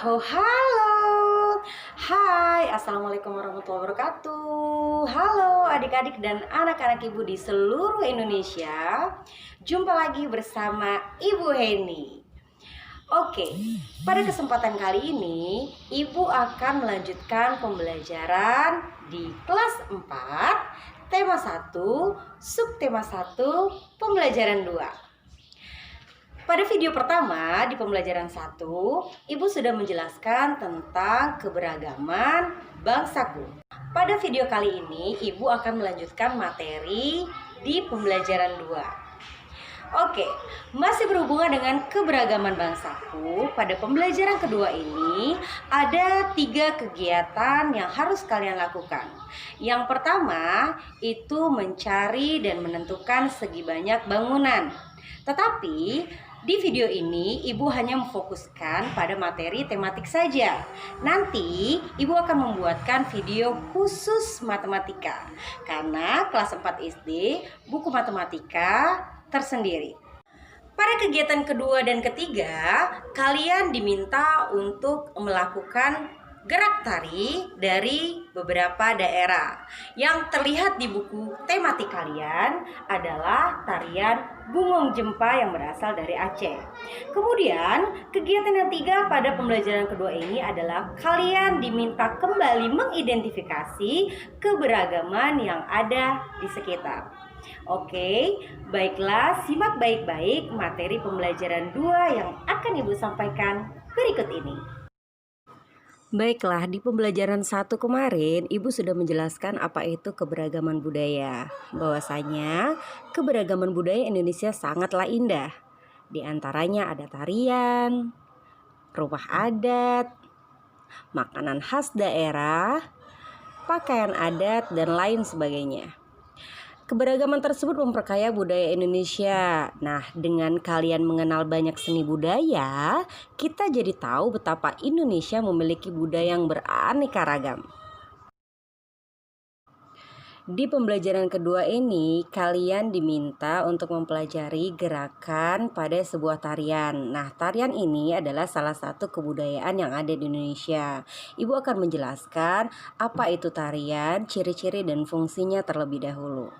Oh, halo. Hai, Assalamualaikum warahmatullahi wabarakatuh. Halo adik-adik dan anak-anak ibu di seluruh Indonesia. Jumpa lagi bersama Ibu Heni. Oke, pada kesempatan kali ini Ibu akan melanjutkan pembelajaran di kelas 4, tema 1, subtema 1, pembelajaran 2. Pada video pertama di pembelajaran 1, Ibu sudah menjelaskan tentang keberagaman bangsaku. Pada video kali ini, Ibu akan melanjutkan materi di pembelajaran 2. Oke, masih berhubungan dengan keberagaman bangsaku. Pada pembelajaran kedua ini, ada 3 kegiatan yang harus kalian lakukan. Yang pertama, itu mencari dan menentukan segi banyak bangunan. Tetapi di video ini Ibu hanya memfokuskan pada materi tematik saja. Nanti Ibu akan membuatkan video khusus matematika karena kelas 4 SD buku matematika tersendiri. Pada kegiatan kedua dan ketiga, kalian diminta untuk melakukan gerak tari dari beberapa daerah. Yang terlihat di buku tematik kalian adalah tarian Bungong Jempa yang berasal dari Aceh. Kemudian, kegiatan yang 3 pada pembelajaran kedua ini adalah kalian diminta kembali mengidentifikasi keberagaman yang ada di sekitar. Oke, baiklah, simak baik-baik materi pembelajaran 2 yang akan Ibu sampaikan berikut ini. Baiklah, di pembelajaran 1 kemarin Ibu sudah menjelaskan apa itu keberagaman budaya. Bahwasanya keberagaman budaya Indonesia sangatlah indah. Di antaranya ada tarian, rumah adat, makanan khas daerah, pakaian adat, dan lain sebagainya. Keberagaman tersebut memperkaya budaya Indonesia. Nah, dengan kalian mengenal banyak seni budaya, kita jadi tahu betapa Indonesia memiliki budaya yang beraneka ragam. Di pembelajaran kedua ini, kalian diminta untuk mempelajari gerakan pada sebuah tarian. Nah, tarian ini adalah salah satu kebudayaan yang ada di Indonesia. Ibu akan menjelaskan apa itu tarian, ciri-ciri dan fungsinya terlebih dahulu.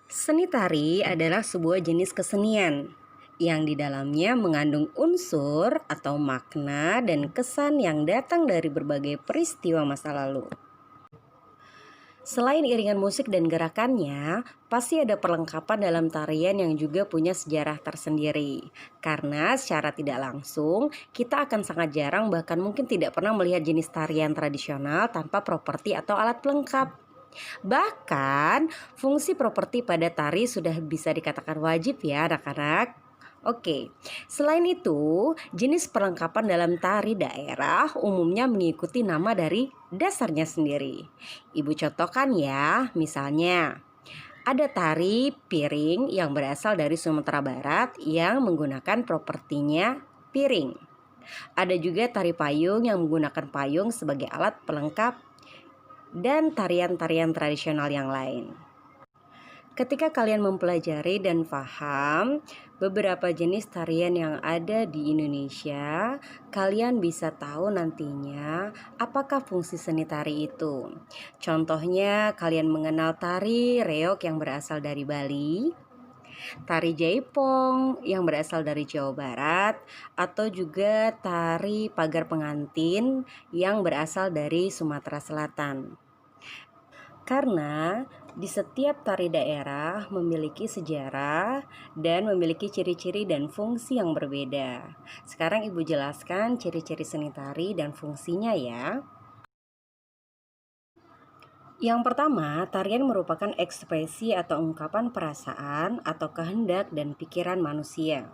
Seni tari adalah sebuah jenis kesenian yang di dalamnya mengandung unsur atau makna dan kesan yang datang dari berbagai peristiwa masa lalu. Selain iringan musik dan gerakannya, pasti ada perlengkapan dalam tarian yang juga punya sejarah tersendiri. Karena secara tidak langsung, kita akan sangat jarang bahkan mungkin tidak pernah melihat jenis tarian tradisional tanpa properti atau alat pelengkap. Bahkan fungsi properti pada tari sudah bisa dikatakan wajib ya anak-anak. Oke, selain itu jenis perlengkapan dalam tari daerah umumnya mengikuti nama dari dasarnya sendiri. Ibu contohkan ya, misalnya ada tari piring yang berasal dari Sumatera Barat yang menggunakan propertinya piring. Ada juga tari payung yang menggunakan payung sebagai alat pelengkap dan tarian-tarian tradisional yang lain. Ketika kalian mempelajari dan paham beberapa jenis tarian yang ada di Indonesia, kalian bisa tahu nantinya apakah fungsi seni tari itu. Contohnya, kalian mengenal tari reog yang berasal dari Bali, tari jaipong yang berasal dari Jawa Barat, atau juga tari pagar pengantin yang berasal dari Sumatera Selatan. Karena di setiap tari daerah memiliki sejarah dan memiliki ciri-ciri dan fungsi yang berbeda. Sekarang Ibu jelaskan ciri-ciri seni tari dan fungsinya ya. Yang pertama, tarian merupakan ekspresi atau ungkapan perasaan atau kehendak dan pikiran manusia.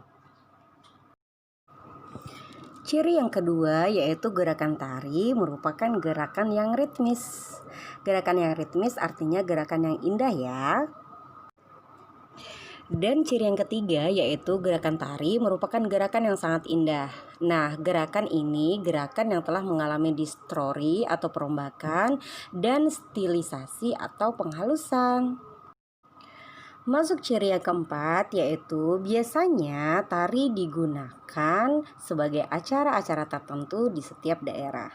Ciri yang kedua yaitu gerakan tari merupakan gerakan yang ritmis. Gerakan yang ritmis artinya gerakan yang indah ya. Dan ciri yang ketiga yaitu gerakan tari merupakan gerakan yang sangat indah. Nah, gerakan ini gerakan yang telah mengalami distorsi atau perombakan dan stilisasi atau penghalusan. Masuk ciri yang keempat, yaitu biasanya tari digunakan sebagai acara-acara tertentu di setiap daerah.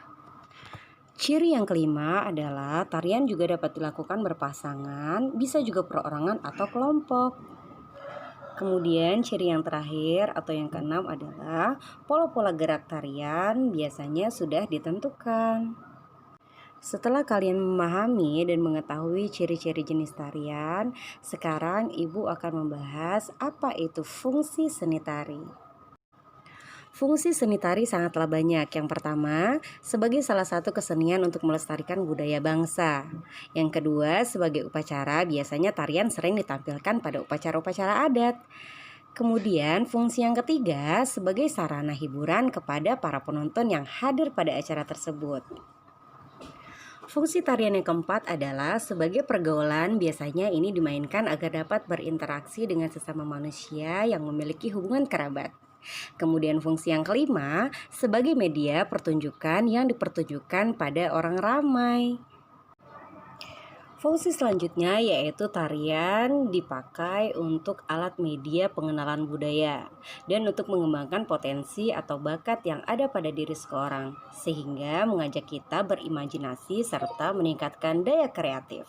Ciri yang kelima adalah tarian juga dapat dilakukan berpasangan, bisa juga perorangan atau kelompok. Kemudian ciri yang terakhir atau yang keenam adalah pola-pola gerak tarian biasanya sudah ditentukan. Setelah kalian memahami dan mengetahui ciri-ciri jenis tarian, sekarang Ibu akan membahas apa itu fungsi seni tari. Fungsi seni tari sangatlah banyak. Yang pertama, sebagai salah satu kesenian untuk melestarikan budaya bangsa. Yang kedua, sebagai upacara, biasanya tarian sering ditampilkan pada upacara-upacara adat. Kemudian, fungsi yang ketiga, sebagai sarana hiburan kepada para penonton yang hadir pada acara tersebut. Fungsi tarian yang keempat adalah sebagai pergaulan, biasanya ini dimainkan agar dapat berinteraksi dengan sesama manusia yang memiliki hubungan kerabat. Kemudian fungsi yang kelima, sebagai media pertunjukan yang dipertunjukkan pada orang ramai. Fungsi selanjutnya yaitu tarian dipakai untuk alat media pengenalan budaya dan untuk mengembangkan potensi atau bakat yang ada pada diri seseorang, sehingga mengajak kita berimajinasi serta meningkatkan daya kreatif.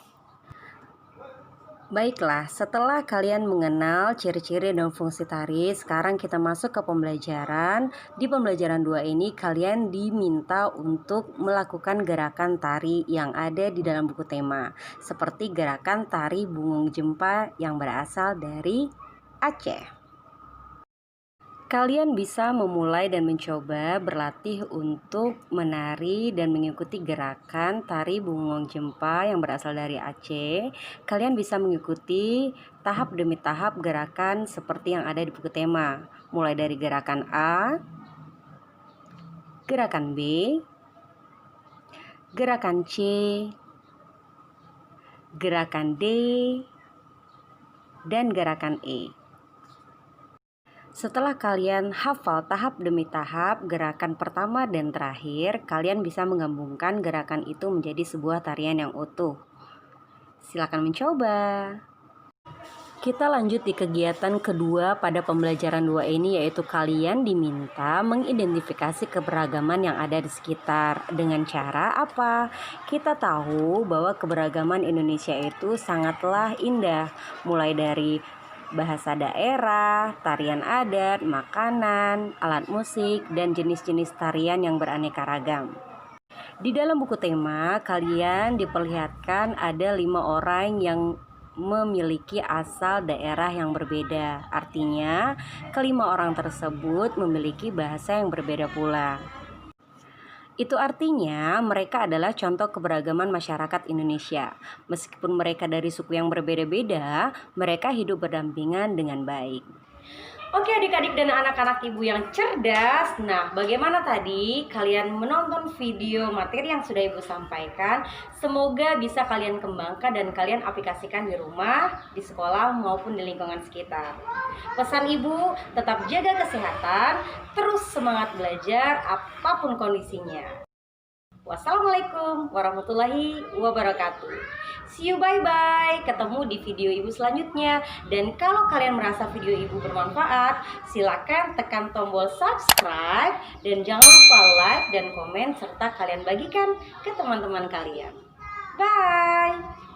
Baiklah, setelah kalian mengenal ciri-ciri dan fungsi tari, sekarang kita masuk ke pembelajaran. Di pembelajaran 2 ini kalian diminta untuk melakukan gerakan tari yang ada di dalam buku tema, seperti gerakan tari bungung jempa yang berasal dari Aceh. Kalian bisa memulai dan mencoba berlatih untuk menari dan mengikuti gerakan tari bungung jempa yang berasal dari Aceh. Kalian bisa mengikuti tahap demi tahap gerakan seperti yang ada di buku tema. Mulai dari gerakan A, gerakan B, gerakan C, gerakan D, dan gerakan E. Setelah kalian hafal tahap demi tahap gerakan pertama dan terakhir, kalian bisa menggabungkan gerakan itu menjadi sebuah tarian yang utuh. Silakan mencoba. Kita lanjut di kegiatan kedua pada pembelajaran 2 ini, yaitu kalian diminta mengidentifikasi keberagaman yang ada di sekitar. Dengan cara apa? Kita tahu bahwa keberagaman Indonesia itu sangatlah indah, mulai dari bahasa daerah, tarian adat, makanan, alat musik, dan jenis-jenis tarian yang beraneka ragam. Di dalam buku tema, kalian diperlihatkan ada 5 orang yang memiliki asal daerah yang berbeda. Artinya, kelima orang tersebut memiliki bahasa yang berbeda pula. Itu artinya mereka adalah contoh keberagaman masyarakat Indonesia. Meskipun mereka dari suku yang berbeda-beda, mereka hidup berdampingan dengan baik. Oke adik-adik dan anak-anak ibu yang cerdas, nah bagaimana tadi kalian menonton video materi yang sudah ibu sampaikan? Semoga bisa kalian kembangkan dan kalian aplikasikan di rumah, di sekolah maupun di lingkungan sekitar. Pesan ibu, tetap jaga kesehatan, terus semangat belajar apapun kondisinya. Wassalamualaikum warahmatullahi wabarakatuh. See you, bye-bye. Ketemu di video ibu selanjutnya. Dan kalau kalian merasa video ibu bermanfaat, silakan tekan tombol subscribe. Dan jangan lupa like dan komen serta kalian bagikan ke teman-teman kalian. Bye!